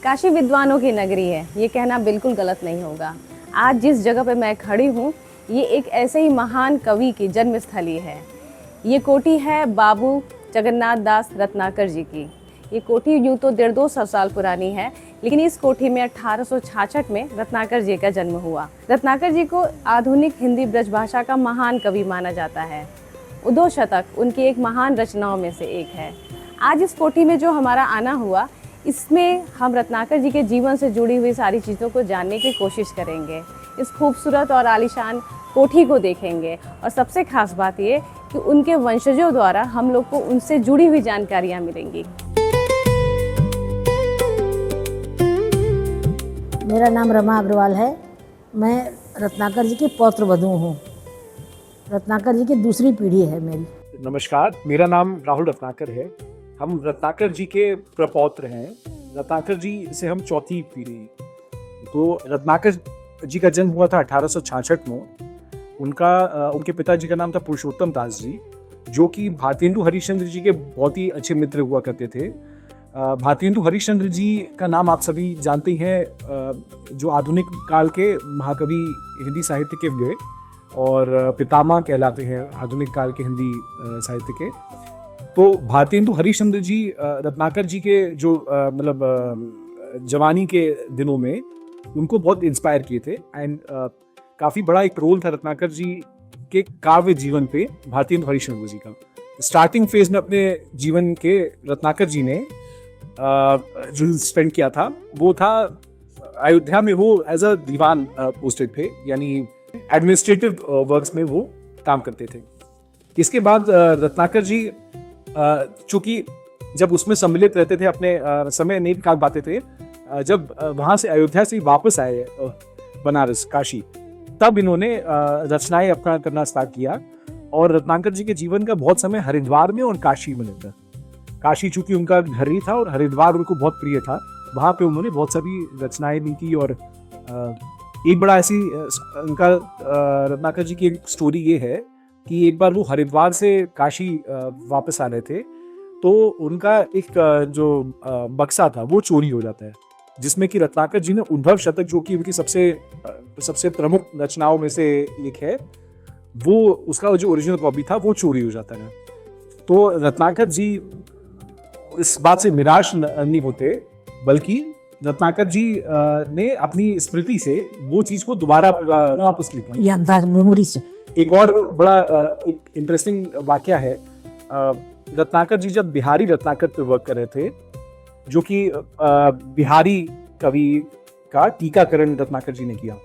काशी विद्वानों की नगरी है, ये कहना बिल्कुल गलत नहीं होगा। आज जिस जगह पे मैं खड़ी हूँ, ये एक ऐसे ही महान कवि की जन्मस्थली है। ये कोठी है बाबू जगन्नाथ दास रत्नाकर जी की। ये कोठी यूँ तो 150 साल पुरानी है, लेकिन इस कोठी में 1866 में रत्नाकर जी का जन्म हुआ। रत्नाकर जी को आधुनिक हिंदी ब्रजभाषा का महान कवि माना जाता है। उद्धव शतक उनकी एक महान रचनाओं में से एक है। आज इस कोठी में जो हमारा आना हुआ, इसमें हम रत्नाकर जी के जीवन से जुड़ी हुई सारी चीज़ों को जानने की कोशिश करेंगे। इस खूबसूरत और आलीशान कोठी को देखेंगे और सबसे खास बात ये कि उनके वंशजों द्वारा हम लोग को उनसे जुड़ी हुई जानकारियाँ मिलेंगी। मेरा नाम रमा अग्रवाल है। मैं रत्नाकर जी की पौत्र वधू हूँ। रत्नाकर जी की दूसरी पीढ़ी है मेरी। नमस्कार, मेरा नाम राहुल रत्नाकर है। हम रत्नाकर जी के प्रपौत्र हैं। रत्नाकर जी से हम चौथी पीढ़ी। तो रत्नाकर जी का जन्म हुआ था 1866 में। उनके पिताजी का नाम था पुरुषोत्तम दास जी, जो कि भारतेंदु हरिश्चंद्र जी के बहुत ही अच्छे मित्र हुआ करते थे। भारतेंदु हरिश्चंद्र जी का नाम आप सभी जानते हैं, जो आधुनिक काल के महाकवि हिंदी साहित्य के हुए और पितामह कहलाते हैं आधुनिक काल के हिंदी साहित्य के। तो भारतेंदु हरिश्चंद्र जी रत्नाकर जी के जो जवानी के दिनों में उनको बहुत इंस्पायर किए थे। एंड काफ़ी बड़ा एक रोल था रत्नाकर जी के काव्य जीवन पे भारतेंदु हरिश्चंद्र जी का। स्टार्टिंग फेज में अपने जीवन के रत्नाकर जी ने जो स्पेंड किया था वो था अयोध्या में। वो एज अ दीवान पोस्टेड थे, यानी एडमिनिस्ट्रेटिव वर्क्स में वो काम करते थे। इसके बाद रत्नाकर जी चूंकि जब उसमें सम्मिलित रहते थे, अपने समय नहीं निकाल पाते थे, जब वहाँ से अयोध्या से वापस आए बनारस काशी, तब इन्होंने रचनाएं अपना करना स्टार्ट किया। और रत्नाकर जी के जीवन का बहुत समय हरिद्वार में और काशी में लगता। काशी चूंकि उनका घर ही था और हरिद्वार उनको बहुत प्रिय था, वहाँ पे उन्होंने बहुत सारी रचनाएं भी की। और एक बड़ा ऐसी उनका रत्नाकर जी की एक स्टोरी ये है कि एक बार वो हरिद्वार से काशी वापस आ रहे थे, तो उनका एक जो बक्सा था वो चोरी हो जाता है, जिसमें कि रत्नाकर जी ने उद्धव शतक, जो कि उनकी सबसे प्रमुख रचनाओं में से एक है, वो उसका जो ओरिजिनल कॉपी था वो चोरी हो जाता है। तो रत्नाकर जी इस बात से निराश नहीं होते, बल्कि रत्नाकर जी ने अपनी स्मृति से वो चीज को दोबारा वापस लिखा। ये अंदाज मेमोरी से एक और बड़ा एक इंटरेस्टिंग वाकया है। रत्नाकर जी जब बिहारी रत्नाकर पे वर्क कर रहे थे, जो कि बिहारी कवि का टीकाकरण रत्नाकर जी ने किया,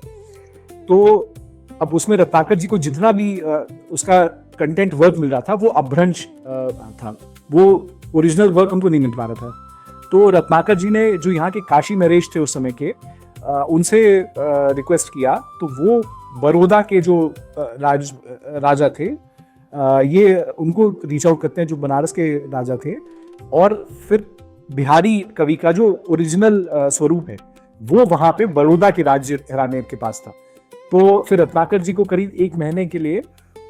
तो अब उसमें रत्नाकर जी को जितना भी उसका कंटेंट वर्क मिल रहा था वो अपभ्रंश था, वो ओरिजिनल वर्क उनको नहीं मिल पा रहा था। तो रत्नाकर जी ने, जो यहाँ के काशी नरेश थे उस समय के, उनसे रिक्वेस्ट किया। तो वो बड़ौदा के जो राजा थे, ये उनको रीच आउट करते हैं, जो बनारस के राजा थे। और फिर बिहारी कवि का जो ओरिजिनल स्वरूप है वो वहाँ पे बड़ौदा के राज्य घराने के पास था। तो फिर रत्नाकर जी को करीब 1 महीने के लिए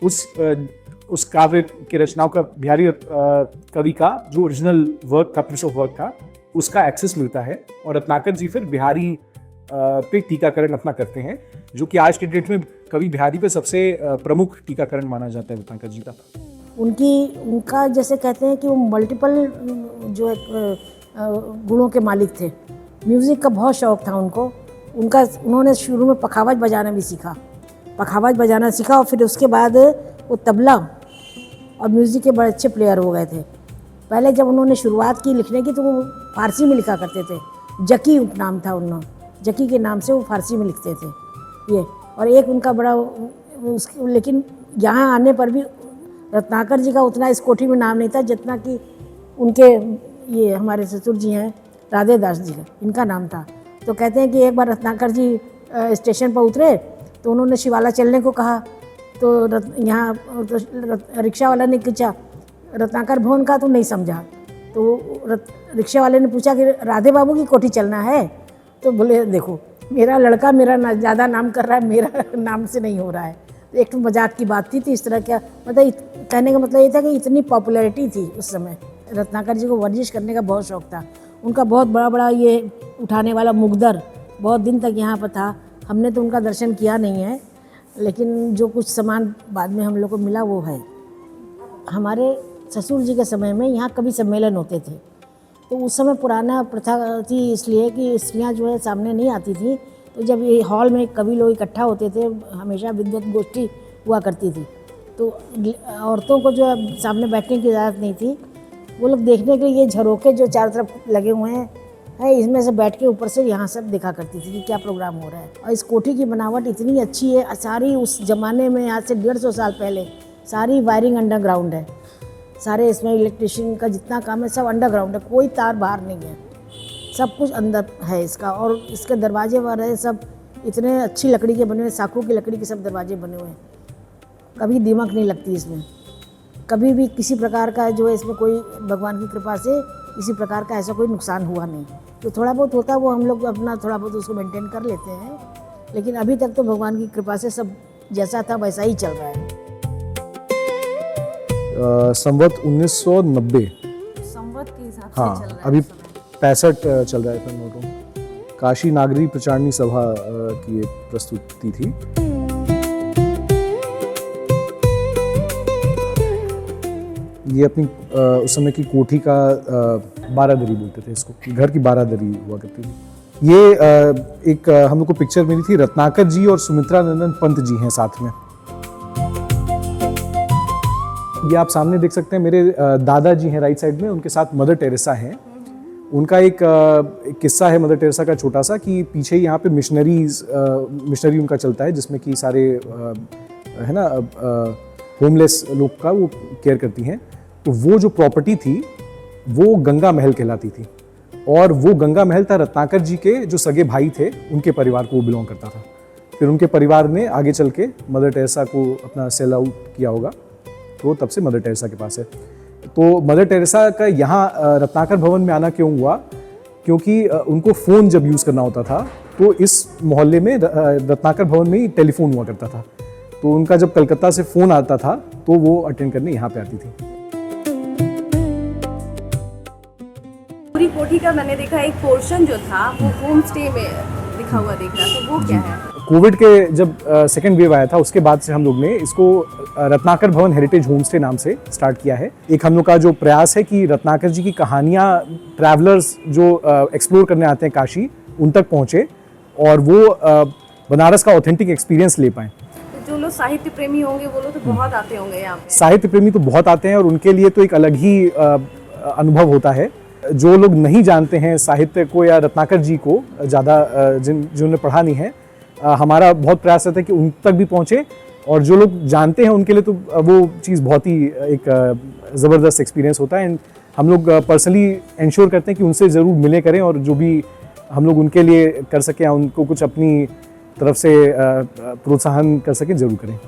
उस काव्य के रचनाओं का, बिहारी कवि का जो ओरिजिनल वर्क था, पीस ऑफ वर्क था, उसका एक्सेस मिलता है। और रत्नाकर जी फिर बिहारी पे टीकाकरण अपना करते हैं, जो कि आज के डेट में कवि बिहारी पे सबसे प्रमुख टीकाकरण माना जाता है रत्नाकर जी का। उनका जैसे कहते हैं कि वो मल्टीपल जो गुणों के मालिक थे। म्यूज़िक का बहुत शौक़ था उनको। उन्होंने शुरू में पखावज बजाना भी सीखा, और फिर उसके बाद वो तबला और म्यूज़िक के बड़े अच्छे प्लेयर हो गए थे। पहले जब उन्होंने शुरुआत की लिखने की, तो वो फारसी में लिखा करते थे। जकी उपनाम था उन्होंने, जकी के नाम से वो फारसी में लिखते थे ये। और एक उनका बड़ा लेकिन यहाँ आने पर भी रत्नाकर जी का उतना इस कोठी में नाम नहीं था जितना कि उनके ये हमारे ससुर जी हैं राधे दास जी, इनका नाम था। तो कहते हैं कि एक बार रत्नाकर जी स्टेशन पर उतरे, तो उन्होंने शिवाला चलने को कहा। तो यहाँ रिक्शा वाला ने पूछा रत्नाकर भवन का, तो नहीं समझा। तो रिक्शा वाले ने पूछा कि राधे बाबू की कोठी चलना है। तो बोले देखो, मेरा लड़का मेरा ज़्यादा नाम कर रहा है, मेरा नाम से नहीं हो रहा है। तो एक तो मजाक की बात थी। तो इस तरह क्या मतलब, कहने का मतलब ये था कि इतनी पॉपुलैरिटी थी उस समय। रत्नाकर जी को वर्जिश करने का बहुत शौक़ था। उनका बहुत बड़ा बड़ा ये उठाने वाला मुगदर बहुत दिन तक यहाँ पर था। हमने तो उनका दर्शन किया नहीं है, लेकिन जो कुछ सामान बाद में हम लोग को मिला वो है। हमारे ससुर जी के समय में यहाँ कवि सम्मेलन होते थे, तो उस समय पुराना प्रथा थी इसलिए कि स्त्रियाँ जो है सामने नहीं आती थी। तो जब ये हॉल में कवि लोग इकट्ठा होते थे, हमेशा विद्वत गोष्ठी हुआ करती थी, तो औरतों को जो है सामने बैठने की इजाज़त नहीं थी। वो लोग देखने के लिए ये झरोके जो चारों तरफ लगे हुए हैं इसमें से बैठ के ऊपर से यहाँ सब देखा करती थी कि क्या प्रोग्राम हो रहा है। और इस कोठी की बनावट इतनी अच्छी है, सारी उस ज़माने में आज से 150 साल पहले सारी वायरिंग अंडरग्राउंड है। सारे इसमें इलेक्ट्रिशियन का जितना काम है सब अंडरग्राउंड है, कोई तार बाहर नहीं है, सब कुछ अंदर है इसका। और इसके दरवाजे वगैरह सब इतने अच्छी लकड़ी के बने हुए, साखू की लकड़ी के सब दरवाजे बने हुए हैं। कभी दीमक नहीं लगती इसमें, कभी भी किसी प्रकार का जो है इसमें कोई भगवान की कृपा से किसी प्रकार का ऐसा कोई नुकसान हुआ नहीं। तो थोड़ा बहुत होता है वो हम लोग अपना थोड़ा बहुत उसको मेंटेन कर लेते हैं, लेकिन अभी तक तो भगवान की कृपा से सब जैसा था वैसा ही चल रहा है। संवत 1990, संवत के हिसाब से हाँ चल रहा है अभी इस समय। 65 चल रहा है फिर नोटों। काशी नागरी प्रचारणी सभा की ये प्रस्तुति थी। ये अपनी उस समय की कोठी का बारादरी बोलते थे इसको, घर की बारादरी हुआ करती थी। ये एक हम लोग को पिक्चर मिली थी, रत्नाकर जी और सुमित्रा नंदन पंत जी हैं साथ में। ये आप सामने देख सकते हैं, मेरे दादाजी हैं राइट साइड में, उनके साथ मदर टेरेसा हैं। उनका एक किस्सा है मदर टेरेसा का छोटा सा, कि पीछे ही यहाँ पे मिशनरी उनका चलता है, जिसमें कि सारे है ना होमलेस लोग का वो केयर करती हैं। तो वो जो प्रॉपर्टी थी वो गंगा महल कहलाती थी, और वो गंगा महल था रत्नाकर जी के जो सगे भाई थे उनके परिवार को वो बिलोंग करता था। फिर उनके परिवार ने आगे चल के मदर टेरेसा को अपना सेल आउट किया होगा, तो तब से मदर टेरेसा के पास है। तो मदर टेरेसा का यहाँ रत्नाकर भवन में आना क्यों हुआ, क्योंकि उनको फ़ोन जब यूज़ करना होता था तो इस मोहल्ले में रत्नाकर भवन में ही टेलीफोन हुआ करता था। तो उनका जब कलकत्ता से फ़ोन आता था तो वो अटेंड करने यहाँ पे आती थी। पूरी कोठी का मैंने देखा एक पोर्शन जो था वो होम स्टे में लिखा हुआ दिख रहा, तो वो क्या है? कोविड के जब सेकेंड वेव आया था उसके बाद से हम लोग ने इसको रत्नाकर भवन हेरिटेज होम स्टे नाम से स्टार्ट किया है। एक हम लोग का जो प्रयास है कि रत्नाकर जी की कहानियाँ ट्रैवलर्स जो एक्सप्लोर करने आते हैं काशी, उन तक पहुँचे और वो बनारस का ऑथेंटिक एक्सपीरियंस ले पाएँ। जो लोग साहित्य प्रेमी होंगे वो लोग तो बहुत आते होंगे यहाँ पे। साहित्य प्रेमी तो बहुत आते हैं और उनके लिए तो एक अलग ही अनुभव होता है। जो लोग नहीं जानते हैं साहित्य को या रत्नाकर जी को ज़्यादा, जिन्होंने पढ़ा नहीं है, हमारा बहुत प्रयास रहता है कि उन तक भी पहुँचे, और जो लोग जानते हैं उनके लिए तो वो चीज़ बहुत ही एक ज़बरदस्त एक्सपीरियंस होता है। एंड हम लोग पर्सनली इंश्योर करते हैं कि उनसे ज़रूर मिले करें, और जो भी हम लोग उनके लिए कर सकें, उनको कुछ अपनी तरफ से प्रोत्साहन कर सकें, ज़रूर करें।